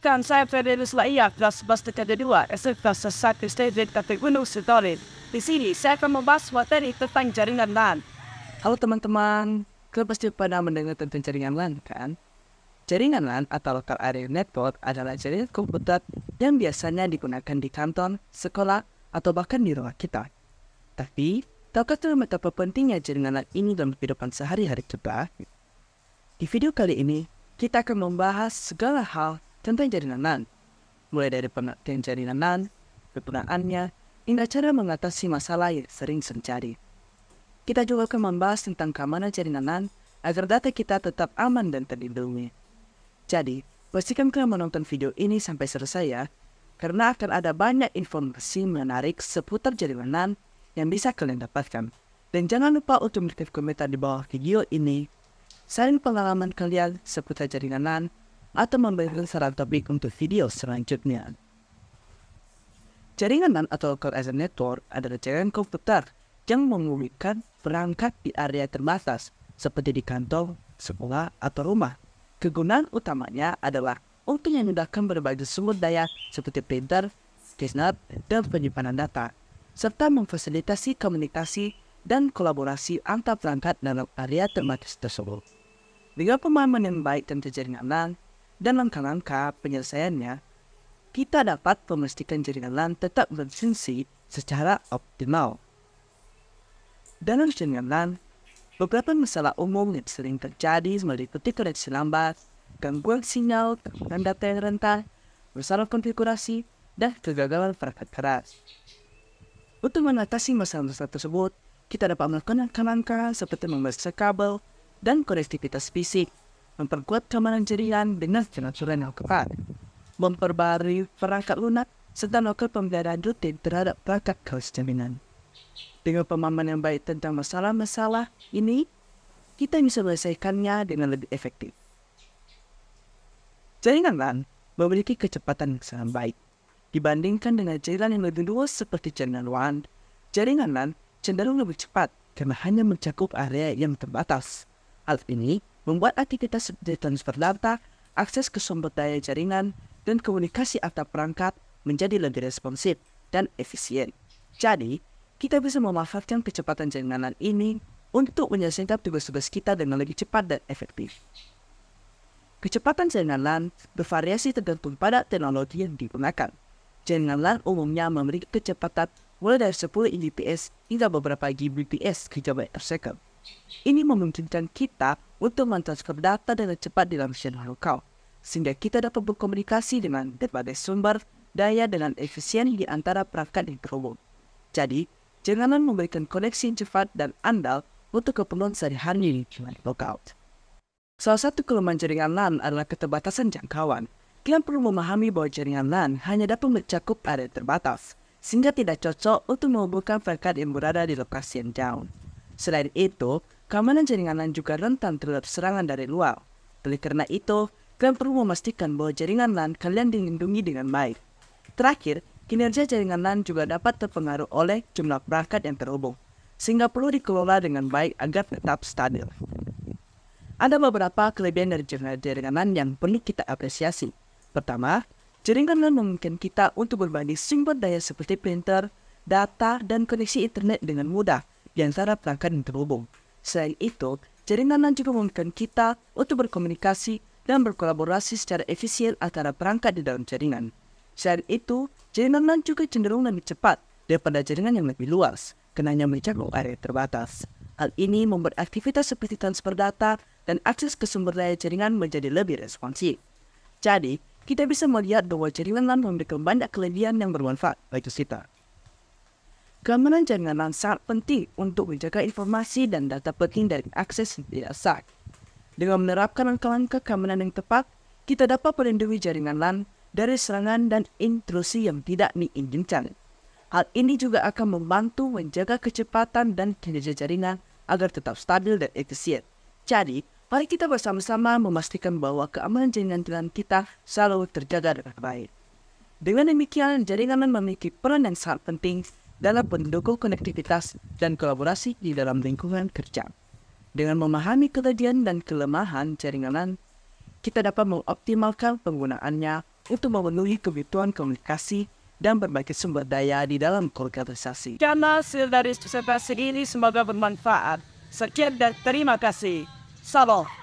Kan saya Federus Laia kelas Bastika kedua kelas 1 Stadion Cafe Gunung Sitoli. Di sini saya akan membahas materi tentang jaringan LAN. Halo teman-teman, kalian pasti pernah mendengar tentang jaringan LAN kan? Jaringan LAN atau Local Area Network adalah jaringan komputer yang biasanya digunakan di kantor, sekolah, atau bahkan di rumah kita. Tapi, tahukah kalian betapa pentingnya jaringan LAN ini dalam kehidupan sehari-hari kita? Di video kali ini, kita akan membahas segala hal tentang jaringan LAN, mulai dari pengertian jaringan LAN, kegunaannya, hingga cara mengatasi masalah yang sering terjadi. Kita juga akan membahas tentang keamanan jaringan LAN agar data kita tetap aman dan terlindungi. Jadi, pastikan kalian menonton video ini sampai selesai ya, karena akan ada banyak informasi menarik seputar jaringan LAN yang bisa kalian dapatkan. Dan jangan lupa untuk menulis komentar di bawah video ini, sharing pengalaman kalian seputar jaringan LAN, atau memberikan saran topik untuk video selanjutnya. Jaringan LAN atau Local Area Network adalah jaringan komputer yang menghubungkan perangkat di area terbatas seperti di kantor, sekolah, atau rumah. Kegunaan utamanya adalah untuk memudahkan berbagai sumber daya seperti printer, scanner, dan penyimpanan data, serta memfasilitasi komunikasi dan kolaborasi antar perangkat dalam area terbatas tersebut. Dengan pemahaman yang baik tentang jaringan LAN dan langkah-langkah penyelesaiannya, kita dapat memastikan jaringan LAN tetap berfungsi secara optimal. Dalam jaringan LAN, beberapa masalah umum yang sering terjadi meliputi koneksi lambat, gangguan sinyal, gangguan data yang rentan, masalah konfigurasi, dan kegagalan perangkat keras. Untuk mengatasi masalah-masalah tersebut, kita dapat melakukan langkah-langkah seperti memasang kabel dan konektivitas fisik, memperkuat keamanan jaringan dengan pengaturan yang ketat, memperbarui perangkat lunak, serta melakukan pemeliharaan rutin terhadap perangkat kelas jaringan. Dengan pemahaman yang baik tentang masalah-masalah ini, kita bisa menyelesaikannya dengan lebih efektif. Jaringan LAN memiliki kecepatan yang sangat baik. Dibandingkan dengan jaringan yang lebih luas seperti jaringan WAN, jaringan LAN cenderung lebih cepat karena hanya mencakup area yang terbatas. Hal ini membuat aktivitas seperti transfer data, akses ke sumber daya jaringan, dan komunikasi antar perangkat menjadi lebih responsif dan efisien. Jadi, kita bisa memanfaatkan kecepatan jaringan LAN ini untuk menyelesaikan tugas-tugas kita dengan lebih cepat dan efektif. Kecepatan jaringan LAN bervariasi tergantung pada teknologi yang digunakan. Jaringan LAN umumnya memiliki kecepatan mulai dari 10 Mbps hingga beberapa Gbps (GB/s). Ini memungkinkan kita untuk mentransfer data dengan cepat di dalam jaringan lokal, sehingga kita dapat berkomunikasi dengan berbagai sumber daya dengan efisien di antara perangkat yang terhubung. Jadi, jaringan LAN memberikan koneksi yang cepat dan andal untuk keperluan sehari-hari di jaringan lokal. Salah satu kelemahan jaringan LAN adalah keterbatasan jangkauan. Kalian perlu memahami bahwa jaringan LAN hanya dapat mencakup area terbatas, sehingga tidak cocok untuk menghubungkan perangkat yang berada di lokasi yang jauh. Selain itu, keamanan jaringan LAN juga rentan terhadap serangan dari luar. Oleh karena itu, kalian perlu memastikan bahwa jaringan LAN kalian dilindungi dengan baik. Terakhir, kinerja jaringan LAN juga dapat terpengaruh oleh jumlah perangkat yang terhubung, sehingga perlu dikelola dengan baik agar tetap stabil. Ada beberapa kelebihan dari jaringan LAN yang perlu kita apresiasi. Pertama, jaringan LAN memungkinkan kita untuk berbagi sumber daya seperti printer, data, dan koneksi internet dengan mudah di antara perangkat yang terhubung. Selain itu, jaringan LAN juga memungkinkan kita untuk berkomunikasi dan berkolaborasi secara efisien antara perangkat di dalam jaringan. Selain itu, jaringan LAN juga cenderung lebih cepat daripada jaringan yang lebih luas, karena hanya mencakup area terbatas. Hal ini membuat aktivitas seperti transfer data dan akses ke sumber daya jaringan menjadi lebih responsif. Jadi, kita bisa melihat bahwa jaringan LAN memberikan banyak kelebihan yang bermanfaat bagi kita. Keamanan jaringan LAN sangat penting untuk menjaga informasi dan data penting dari akses yang tidak sah. Dengan menerapkan langkah-langkah keamanan yang tepat, kita dapat melindungi jaringan LAN dari serangan dan intrusi yang tidak diinginkan. Hal ini juga akan membantu menjaga kecepatan dan kinerja jaringan agar tetap stabil dan efisien. Jadi, mari kita bersama-sama memastikan bahwa keamanan jaringan kita selalu terjaga dengan baik. Dengan demikian, jaringan LAN memiliki peran yang sangat penting dalam mendukung konektivitas dan kolaborasi di dalam lingkungan kerja. Dengan memahami kelebihan dan kelemahan jaringan LAN, kita dapat mengoptimalkan penggunaannya untuk memenuhi kebutuhan komunikasi dan berbagai sumber daya di dalam organisasi. Karena hasil dari presentasi ini semoga bermanfaat. Sekian dan terima kasih. Salam.